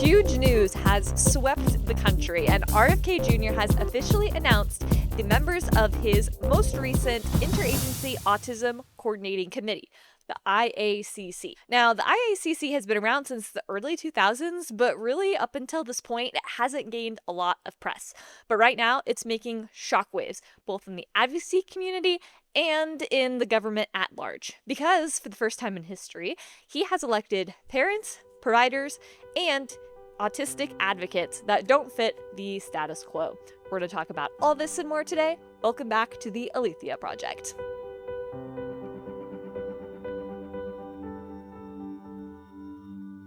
Huge news has swept the country, and RFK Jr. has officially announced the members of his most recent Interagency Autism Coordinating Committee, the IACC. Now, the IACC has been around since the early 2000s, but really up until this point, it hasn't gained a lot of press. But right now, it's making shockwaves, both in the advocacy community and in the government at large. Because, for the first time in history, he has elected parents, providers, and autistic advocates that don't fit the status quo. We're going to talk about all this and more today. Welcome back to the Alethea Project.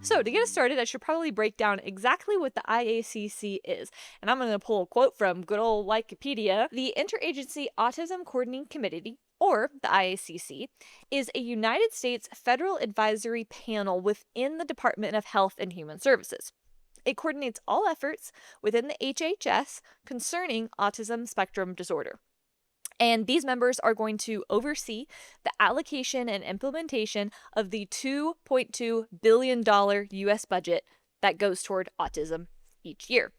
So to get us started, I should probably break down exactly what the IACC is. And I'm going to pull a quote from good old Wikipedia. The Interagency Autism Coordinating Committee, or the IACC, is a United States federal advisory panel within the Department of Health and Human Services. It coordinates all efforts within the HHS concerning autism spectrum disorder. And these members are going to oversee the allocation and implementation of the $2.2 billion US budget that goes toward autism each year.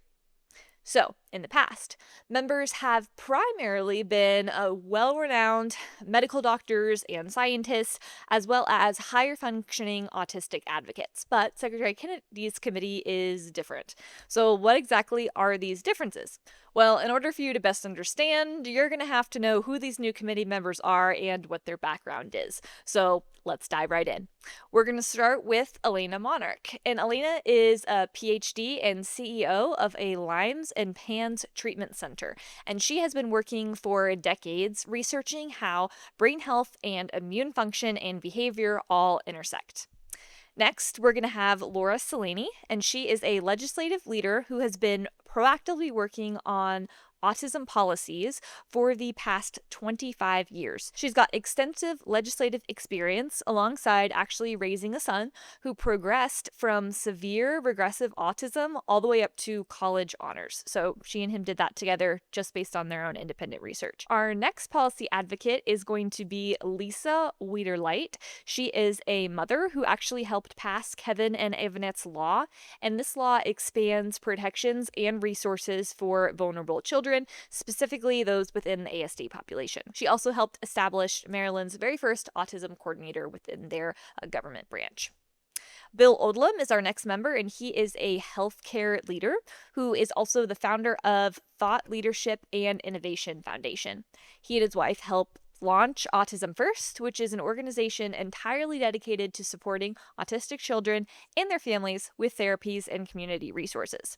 So, in the past, members have primarily been well-renowned medical doctors and scientists, as well as higher functioning autistic advocates. But Secretary Kennedy's committee is different. So what exactly are these differences? Well, in order for you to best understand, you're going to have to know who these new committee members are and what their background is. So let's dive right in. We're going to start with Elena Monarch. And Elena is a PhD and CEO of a Lyme's and PANS treatment center. And she has been working for decades researching how brain health and immune function and behavior all intersect. Next, we're going to have Laura Salini, and she is a legislative leader who has been proactively working on autism policies for the past 25 years. She's got extensive legislative experience alongside actually raising a son who progressed from severe regressive autism all the way up to college honors. So she and him did that together just based on their own independent research. Our next policy advocate is going to be Lisa Weiderlight. She is a mother who actually helped pass Kevin and Evanette's law, and this law expands protections and resources for vulnerable children, specifically those within the ASD population. She also helped establish Maryland's very first autism coordinator within their government branch. Bill Odlum is our next member, and he is a healthcare leader who is also the founder of Thought Leadership and Innovation Foundation. He and his wife helped launch Autism First, which is an organization entirely dedicated to supporting autistic children and their families with therapies and community resources.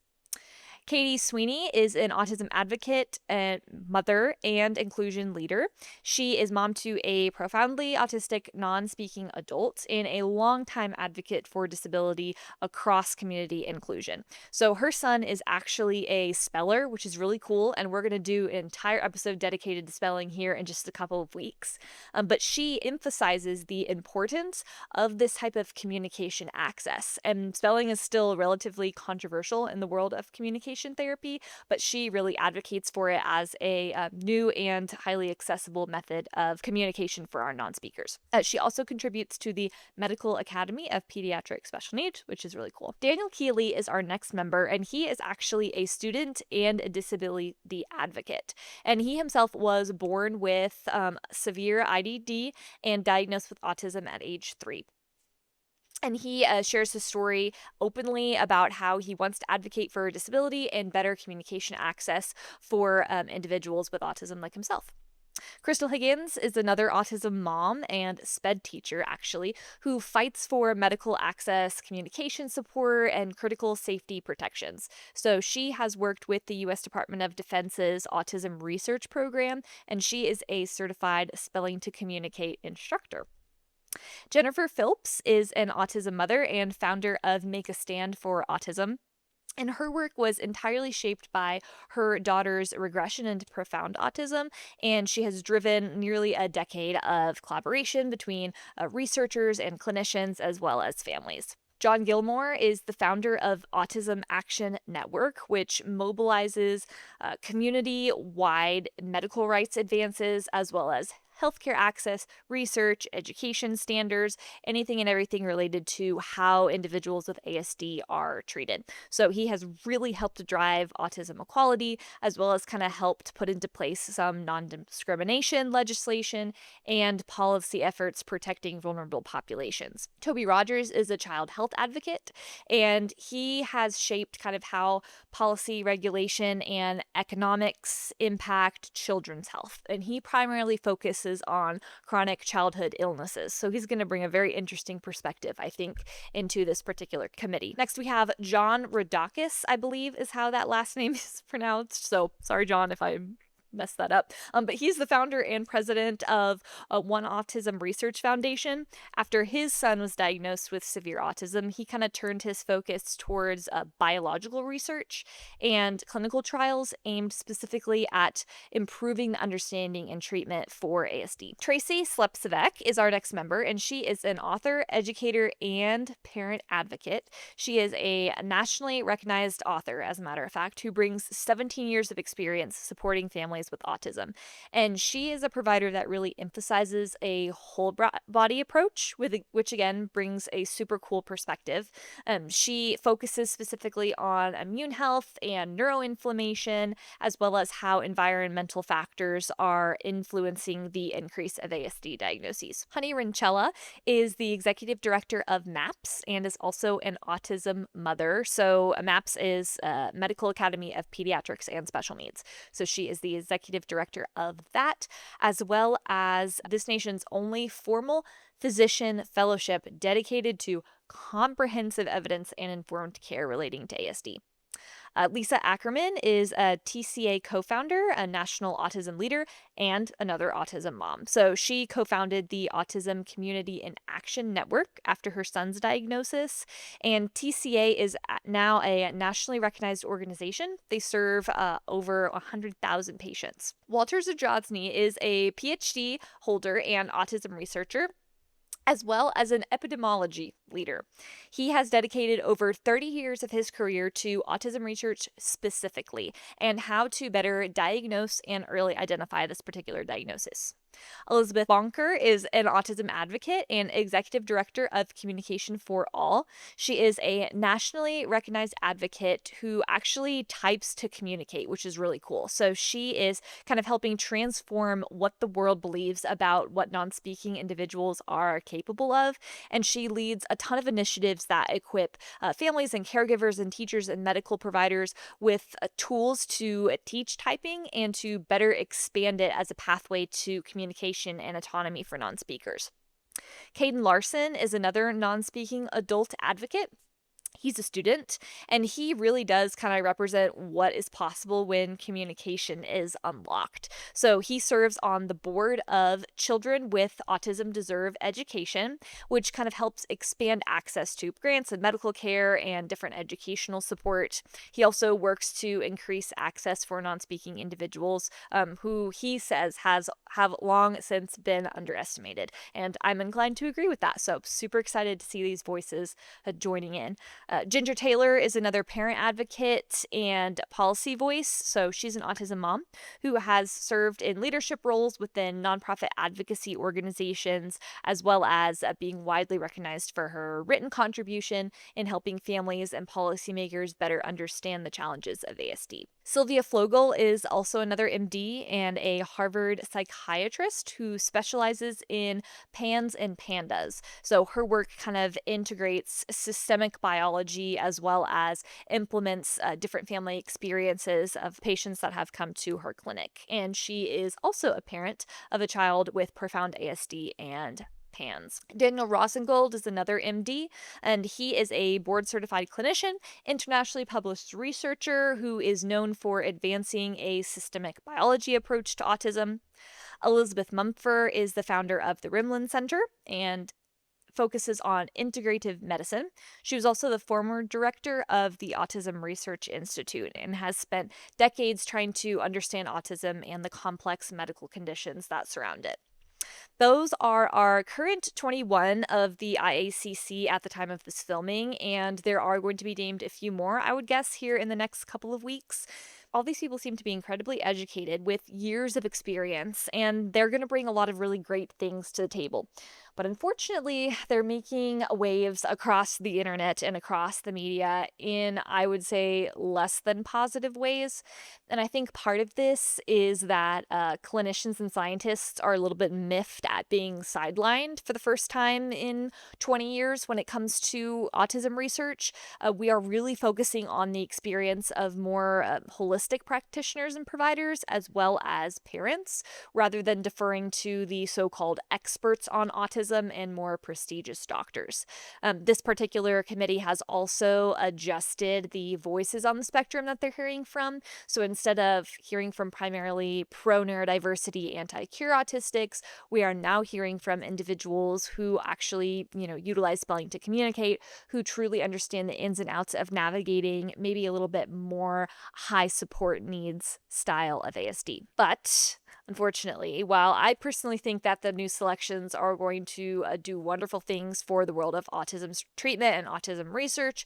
Katie Sweeney is an autism advocate, and mother, and inclusion leader. She is mom to a profoundly autistic, non-speaking adult and a longtime advocate for disability across community inclusion. So her son is actually a speller, which is really cool, and we're going to do an entire episode dedicated to spelling here in just a couple of weeks. But she emphasizes the importance of this type of communication access, and spelling is still relatively controversial in the world of communication therapy, but she really advocates for it as a new and highly accessible method of communication for our non-speakers. She also contributes to the Medical Academy of Pediatric Special Needs, which is really cool. Daniel Keeley is our next member, and he is actually a student and a disability advocate. And he himself was born with severe IDD and diagnosed with autism at age 3. And he shares his story openly about how he wants to advocate for disability and better communication access for individuals with autism like himself. Crystal Higgins is another autism mom and SPED teacher, actually, who fights for medical access, communication support, and critical safety protections. So she has worked with the U.S. Department of Defense's Autism Research Program, and she is a certified spelling to communicate instructor. Jennifer Phillips is an autism mother and founder of Make a Stand for Autism. And her work was entirely shaped by her daughter's regression into profound autism, and she has driven nearly a decade of collaboration between researchers and clinicians as well as families. John Gilmore is the founder of Autism Action Network, which mobilizes community-wide medical rights advances as well as healthcare access, research, education standards, anything and everything related to how individuals with ASD are treated. So he has really helped to drive autism equality, as well as kind of helped put into place some non-discrimination legislation and policy efforts protecting vulnerable populations. Toby Rogers is a child health advocate, and he has shaped kind of how policy, regulation, and economics impact children's health. And he primarily focuses on chronic childhood illnesses. So he's going to bring a very interesting perspective, I think, into this particular committee. Next, we have John Rodakis, I believe is how that last name is pronounced. So sorry, John, if I messed that up. But he's the founder and president of One Autism Research Foundation. After his son was diagnosed with severe autism, he kind of turned his focus towards biological research and clinical trials aimed specifically at improving the understanding and treatment for ASD. Tracy Slepsevek is our next member, and she is an author, educator, and parent advocate. She is a nationally recognized author, as a matter of fact, who brings 17 years of experience supporting families with autism. And she is a provider that really emphasizes a whole body approach, which again brings a super cool perspective. She focuses specifically on immune health and neuroinflammation, as well as how environmental factors are influencing the increase of ASD diagnoses. Honey Rincella is the executive director of MAPS and is also an autism mother. So MAPS is Medical Academy of Pediatrics and Special Needs. So she is the executive director of that, as well as this nation's only formal physician fellowship dedicated to comprehensive evidence and informed care relating to ASD. Lisa Ackerman is a TCA co-founder, a national autism leader, and another autism mom. So she co-founded the Autism Community in Action Network after her son's diagnosis, and TCA is now a nationally recognized organization. They serve over 100,000 patients. Walter Zadrozny is a PhD holder and autism researcher, as well as an epidemiology leader. He has dedicated over 30 years of his career to autism research specifically and how to better diagnose and early identify this particular diagnosis. Elizabeth Bonker is an autism advocate and executive director of Communication for All. She is a nationally recognized advocate who actually types to communicate, which is really cool. So she is kind of helping transform what the world believes about what non-speaking individuals are capable of. And she leads a ton of initiatives that equip families and caregivers and teachers and medical providers with tools to teach typing and to better expand it as a pathway to communication and autonomy for non-speakers. Caden Larson is another non-speaking adult advocate. He's a student, and he really does kind of represent what is possible when communication is unlocked. So he serves on the board of Children with Autism Deserve Education, which kind of helps expand access to grants and medical care and different educational support. He also works to increase access for non-speaking individuals who he says have long since been underestimated. And I'm inclined to agree with that. So super excited to see these voices joining in. Ginger Taylor is another parent advocate and policy voice. So she's an autism mom who has served in leadership roles within nonprofit advocacy organizations, as well as being widely recognized for her written contribution in helping families and policymakers better understand the challenges of ASD. Sylvia Flogel is also another MD and a Harvard psychiatrist who specializes in PANS and PANDAS. So her work kind of integrates systemic biology as well as implements different family experiences of patients that have come to her clinic. And she is also a parent of a child with profound ASD and PANS. Daniel Rosengold is another MD, and he is a board-certified clinician, internationally published researcher who is known for advancing a systemic biology approach to autism. Elizabeth Mumford is the founder of the Rimland Center and focuses on integrative medicine. She was also the former director of the Autism Research Institute and has spent decades trying to understand autism and the complex medical conditions that surround it. Those are our current 21 of the IACC at the time of this filming, and there are going to be named a few more, I would guess, here in the next couple of weeks. all these people seem to be incredibly educated with years of experience, and they're going to bring a lot of really great things to the table. But unfortunately, they're making waves across the internet and across the media in, I would say, less than positive ways. And I think part of this is that clinicians and scientists are a little bit miffed at being sidelined for the first time in 20 years when it comes to autism research. We are really focusing on the experience of more holistic practitioners and providers, as well as parents, rather than deferring to the so-called experts on autism and more prestigious doctors. This particular committee has also adjusted the voices on the spectrum that they're hearing from. So instead of hearing from primarily pro-neurodiversity, anti-cure autistics, we are now hearing from individuals who actually, utilize spelling to communicate, who truly understand the ins and outs of navigating maybe a little bit more high support needs style of ASD. But unfortunately, while I personally think that the new selections are going to do wonderful things for the world of autism treatment and autism research,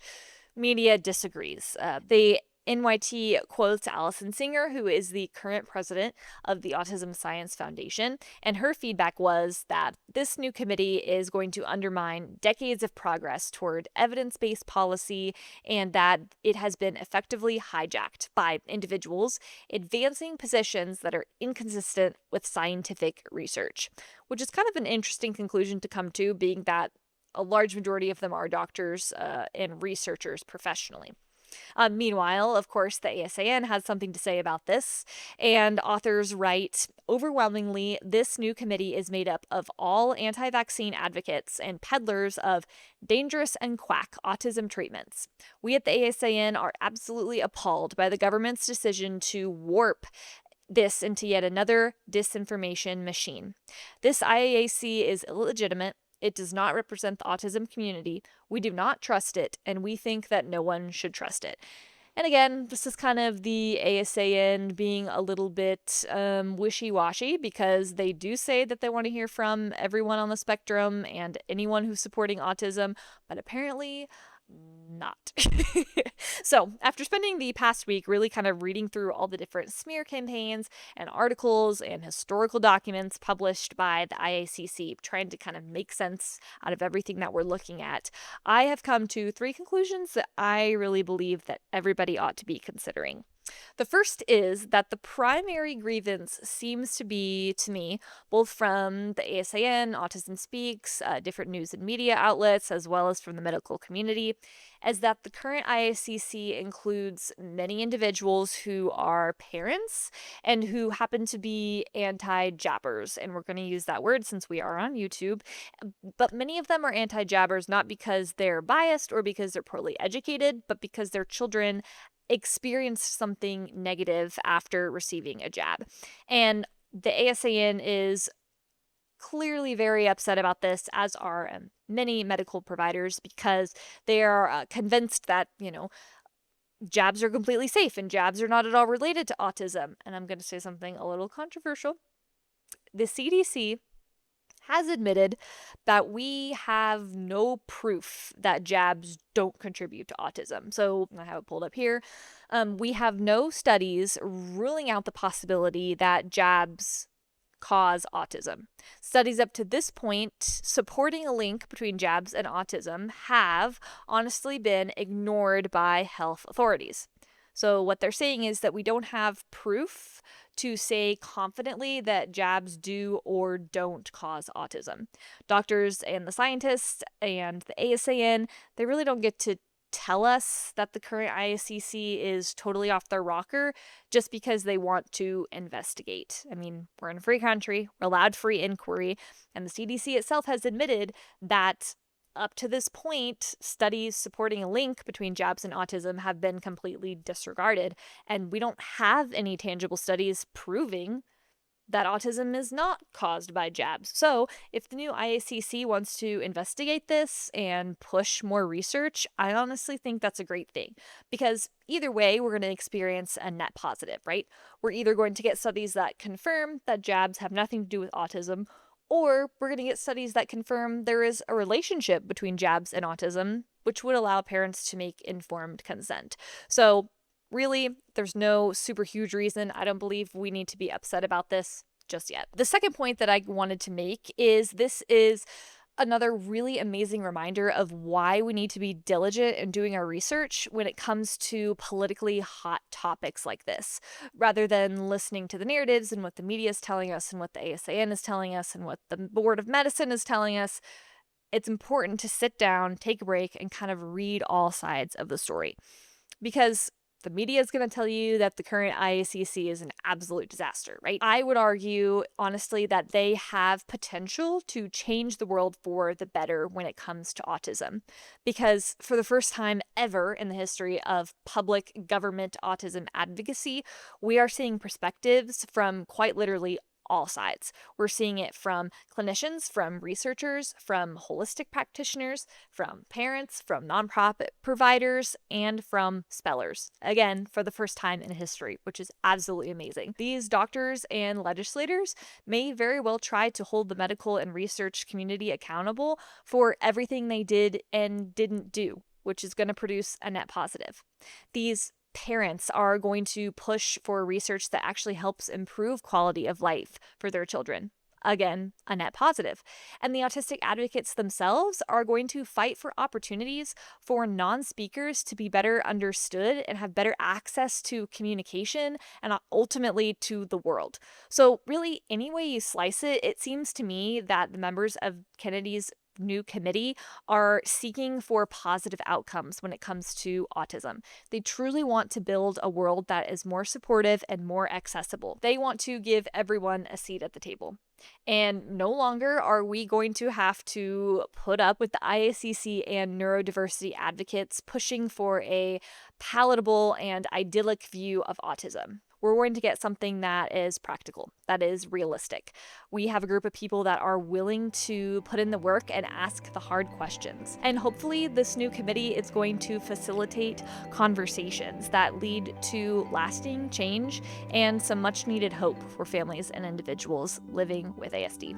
media disagrees. The NYT quotes Allison Singer, who is the current president of the Autism Science Foundation, and her feedback was that this new committee is going to undermine decades of progress toward evidence-based policy, and that it has been effectively hijacked by individuals advancing positions that are inconsistent with scientific research, which is kind of an interesting conclusion to come to, being that a large majority of them are doctors and researchers professionally. Meanwhile, of course, the ASAN has something to say about this, and authors write, overwhelmingly, this new committee is made up of all anti-vaccine advocates and peddlers of dangerous and quack autism treatments. We at the ASAN are absolutely appalled by the government's decision to warp this into yet another disinformation machine. This IACC is illegitimate. It does not represent the autism community. We do not trust it, and we think that no one should trust it. And again, this is kind of the ASAN being a little bit wishy-washy, because they do say that they want to hear from everyone on the spectrum and anyone who's supporting autism, but apparently not. So, after spending the past week really kind of reading through all the different smear campaigns and articles and historical documents published by the IACC, trying to kind of make sense out of everything that we're looking at, I have come to 3 conclusions that I really believe that everybody ought to be considering. The first is that the primary grievance seems to be, to me, both from the ASAN, Autism Speaks, different news and media outlets, as well as from the medical community, is that the current IACC includes many individuals who are parents and who happen to be anti-jabbers. And we're going to use that word since we are on YouTube. But many of them are anti-jabbers not because they're biased or because they're poorly educated, but because their children experienced something negative after receiving a jab. And the ASAN is clearly very upset about this, as are many medical providers, because they are convinced that, jabs are completely safe and jabs are not at all related to autism. And I'm going to say something a little controversial. The CDC has admitted that we have no proof that jabs don't contribute to autism. So I have it pulled up here. We have no studies ruling out the possibility that jabs cause autism. Studies up to this point supporting a link between jabs and autism have honestly been ignored by health authorities. So what they're saying is that we don't have proof to say confidently that jabs do or don't cause autism. Doctors and the scientists and the ASAN, they really don't get to tell us that the current IACC is totally off their rocker just because they want to investigate. I mean, we're in a free country, we're allowed free inquiry, and the CDC itself has admitted that up to this point, studies supporting a link between jabs and autism have been completely disregarded, and we don't have any tangible studies proving that autism is not caused by jabs. So, if the new IACC wants to investigate this and push more research, I honestly think that's a great thing, because either way, we're going to experience a net positive, right? We're either going to get studies that confirm that jabs have nothing to do with autism, or we're going to get studies that confirm there is a relationship between jabs and autism, which would allow parents to make informed consent. So really, there's no super huge reason. I don't believe we need to be upset about this just yet. The second point that I wanted to make is this is another really amazing reminder of why we need to be diligent in doing our research when it comes to politically hot topics like this, rather than listening to the narratives and what the media is telling us and what the ASAN is telling us and what the Board of Medicine is telling us. It's important to sit down, take a break, and kind of read all sides of the story. Because the media is going to tell you that the current IACC is an absolute disaster, right? I would argue, honestly, that they have potential to change the world for the better when it comes to autism. Because for the first time ever in the history of public government autism advocacy, we are seeing perspectives from quite literally all sides. We're seeing it from clinicians, from researchers, from holistic practitioners, from parents, from nonprofit providers, and from spellers. Again, for the first time in history, which is absolutely amazing. These doctors and legislators may very well try to hold the medical and research community accountable for everything they did and didn't do, which is going to produce a net positive. These parents are going to push for research that actually helps improve quality of life for their children. Again, a net positive. And the autistic advocates themselves are going to fight for opportunities for non-speakers to be better understood and have better access to communication and ultimately to the world. So really, any way you slice it, it seems to me that the members of Kennedy's new committee are seeking for positive outcomes when it comes to autism. They truly want to build a world that is more supportive and more accessible. They want to give everyone a seat at the table. And no longer are we going to have to put up with the IACC and neurodiversity advocates pushing for a palatable and idyllic view of autism. We're going to get something that is practical, that is realistic. We have a group of people that are willing to put in the work and ask the hard questions. And hopefully this new committee is going to facilitate conversations that lead to lasting change and some much needed hope for families and individuals living with ASD.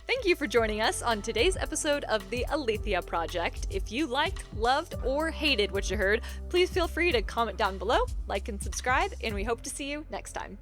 Thank you for joining us on today's episode of the Alethea Project. If you liked, loved, or hated what you heard, please feel free to comment down below, like and subscribe, and we hope to see you next time.